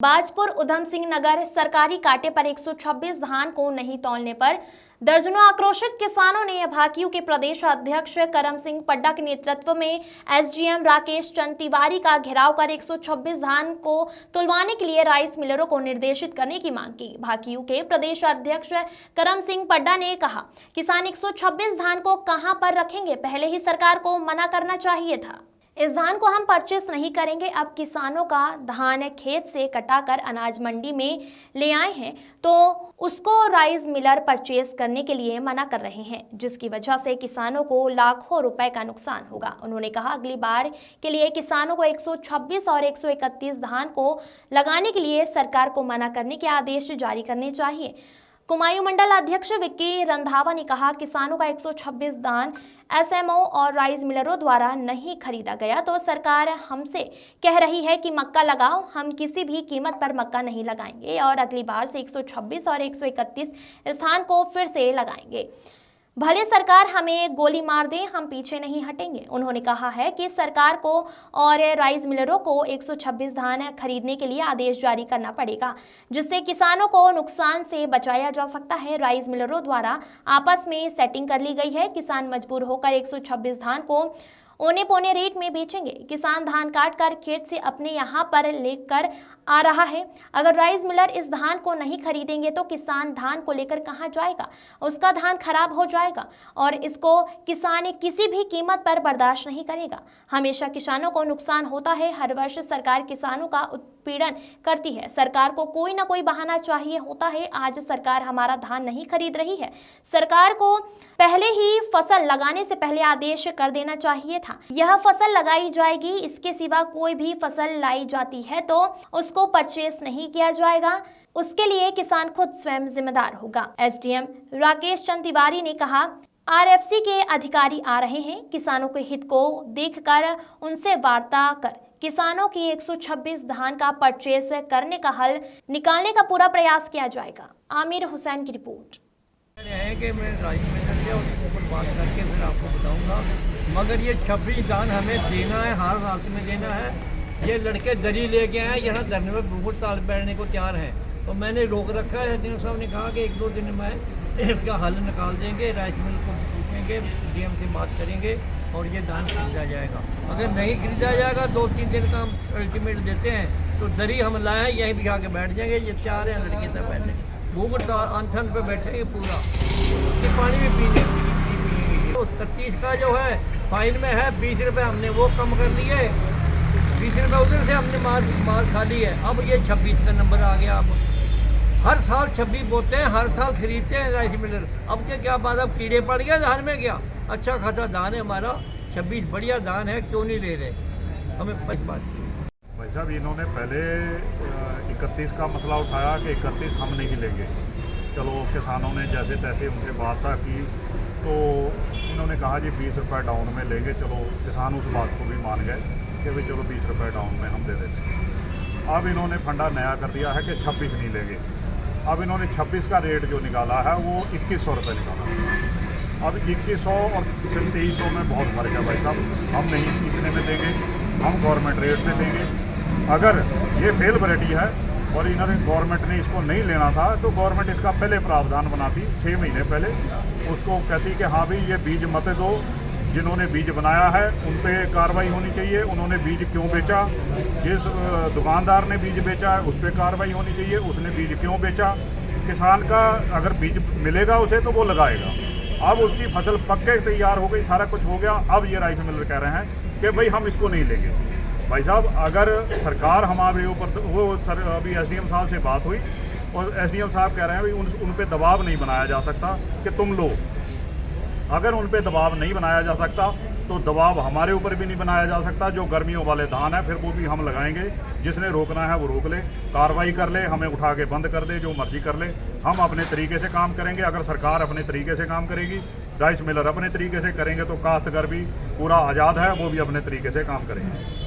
बाजपुर उधम सिंह नगर सरकारी कांटे पर 126 धान को नहीं तौलने पर दर्जनों आक्रोशित किसानों ने भाकियू के प्रदेश अध्यक्ष करम सिंह पड्डा के नेतृत्व में एसडीएम राकेश चंद तिवारी का घेराव कर 126 धान को तुलवाने के लिए राइस मिलरों को निर्देशित करने की मांग की। भाकियू के प्रदेश अध्यक्ष करम सिंह पड्डा ने कहा, किसान 126 धान को कहां पर रखेंगे, पहले ही सरकार को मना करना चाहिए था। इस धान को हम परचेस नहीं करेंगे। अब किसानों का धान खेत से कटाकर अनाज मंडी में ले आए हैं तो उसको राइस मिलर परचेस करने के लिए मना कर रहे हैं, जिसकी वजह से किसानों को लाखों रुपए का नुकसान होगा। उन्होंने कहा, अगली बार के लिए किसानों को 126 और 131 धान को लगाने के लिए सरकार को मना करने के आदेश जारी करने चाहिए। कुमायूं मंडल अध्यक्ष विक्की रंधावा ने कहा, किसानों का 126 धान एसएमओ और राइस मिलरों द्वारा नहीं खरीदा गया तो सरकार हमसे कह रही है कि मक्का लगाओ। हम किसी भी कीमत पर मक्का नहीं लगाएंगे और अगली बार से 126 और 131 स्थान को फिर से लगाएंगे। भले सरकार हमें गोली मार दे, हम पीछे नहीं हटेंगे। उन्होंने कहा है कि सरकार को और राइस मिलरों को 126 धान खरीदने के लिए आदेश जारी करना पड़ेगा, जिससे किसानों को नुकसान से बचाया जा सकता है। राइस मिलरों द्वारा आपस में सेटिंग कर ली गई है। किसान मजबूर होकर 126 धान को औने पौने रेट में बेचेंगे। किसान धान काट कर खेत से अपने यहाँ पर लेकर आ रहा है। अगर राइस मिलर इस धान को नहीं खरीदेंगे तो किसान धान को लेकर कहाँ जाएगा, उसका धान खराब हो जाएगा और इसको किसान किसी भी कीमत पर बर्दाश्त नहीं करेगा। हमेशा किसानों को नुकसान होता है। हर वर्ष सरकार किसानों का उत्पीड़न करती है। सरकार को कोई ना कोई बहाना चाहिए होता है। आज सरकार हमारा धान नहीं खरीद रही है। सरकार को पहले ही फसल लगाने से पहले आदेश कर देना चाहिए था। यह फसल लगाई जाएगी, इसके सिवा कोई भी फसल लाई जाती है तो उसको परचेस नहीं किया जाएगा। उसके लिए किसान खुद स्वयं जिम्मेदार होगा। एसडीएम राकेश चंद तिवारी ने कहा, आरएफसी के अधिकारी आ रहे हैं। किसानों के हित को देखकर उनसे वार्ता कर किसानों की 126 धान का परचेस करने का हल निकालने का पूरा प्रयास किया जाएगा। आमिर हुसैन की रिपोर्ट। है कि मैं राइस मिलर से उसके ऊपर बात करके फिर आपको बताऊंगा, मगर ये 26 धान हमें देना है, हर हालत में देना है। ये लड़के दरी लेके आए, यहाँ धरने में भूख ताल बैठने को तैयार हैं, तो मैंने रोक रखा है। डीएम साहब ने कहा कि 1-2 दिन में इसका हल निकाल देंगे, राइस मिल को पूछेंगे, डीएम से बात करेंगे और ये धान खरीदा जाएगा। अगर नहीं खरीदा जाएगा 2-3 दिन का हम अल्टीमेट देते हैं तो दरी हम लाए यहीं बिठा के बैठ जाएंगे। ये तैयार हैं लड़के सब बैठने, भूख अनशन पे बैठेंगे पूरा, ये पानी भी पीने। तो 33 का जो है फाइल में है 20 रुपये, हमने वो कम कर लिए, 20 रुपये उधर से हमने माल खा ली है। अब ये 26 का नंबर आ गया। अब हर साल 26 बोते हैं, हर साल खरीदते हैं राइस मिलर। अब क्या बात, अब कीड़े पड़ गए धान में क्या? अच्छा खासा धान है हमारा, 26 बढ़िया धान है, क्यों नहीं ले रहे? हमें बात भाई साहब, इन्होंने पहले 31 का मसला उठाया कि 31 हम नहीं लेंगे। चलो किसानों ने जैसे तैसे उनसे वार्ता की तो इन्होंने कहा जी 20 रुपये डाउन में लेंगे। चलो किसान उस बात को भी मान गए कि भाई चलो 20 रुपये डाउन में हम दे देते हैं। अब इन्होंने फंडा नया कर दिया है कि 26 नहीं लेंगे। अब इन्होंने 26 का रेट जो निकाला है वो 2100 रुपये निकाला। अब 2100 और 2300 में बहुत फर्क है भाई साहब। हम नहीं इतने में देंगे, हम गवर्नमेंट रेट से देंगे। अगर ये फेल वैरायटी है और इन्होंने गवर्नमेंट ने इसको नहीं लेना था तो गवर्नमेंट इसका पहले प्रावधान बनाती 6 महीने पहले, उसको कहती कि हाँ भाई ये बीज मत दो, जिन्होंने बीज बनाया है उन पर कार्रवाई होनी चाहिए। उन्होंने बीज क्यों बेचा, जिस दुकानदार ने बीज बेचा है उस पर कार्रवाई होनी चाहिए, उसने बीज क्यों बेचा। किसान का अगर बीज मिलेगा उसे तो वो लगाएगा। अब उसकी फसल पक के तैयार हो गई, सारा कुछ हो गया। अब ये राइस मिलर कह रहे हैं कि भाई हम इसको नहीं लेंगे। भाई साहब, अगर सरकार हमारे ऊपर वो सर अभी एसडीएम साहब से बात हुई और एसडीएम साहब कह रहे हैं भाई उन पे दबाव नहीं बनाया जा सकता कि तुम लो। अगर उन पे दबाव नहीं बनाया जा सकता तो दबाव हमारे ऊपर भी नहीं बनाया जा सकता। जो गर्मियों वाले धान है फिर वो भी हम लगाएंगे। जिसने रोकना है वो रोक ले, कार्रवाई कर ले, हमें उठा के बंद कर दे, जो मर्जी कर ले। हम अपने तरीके से काम करेंगे। अगर सरकार अपने तरीके से काम करेगी, राइस मिलर अपने तरीके से करेंगे तो काश्तकार भी पूरा आज़ाद है, वो भी अपने तरीके से काम करेंगे।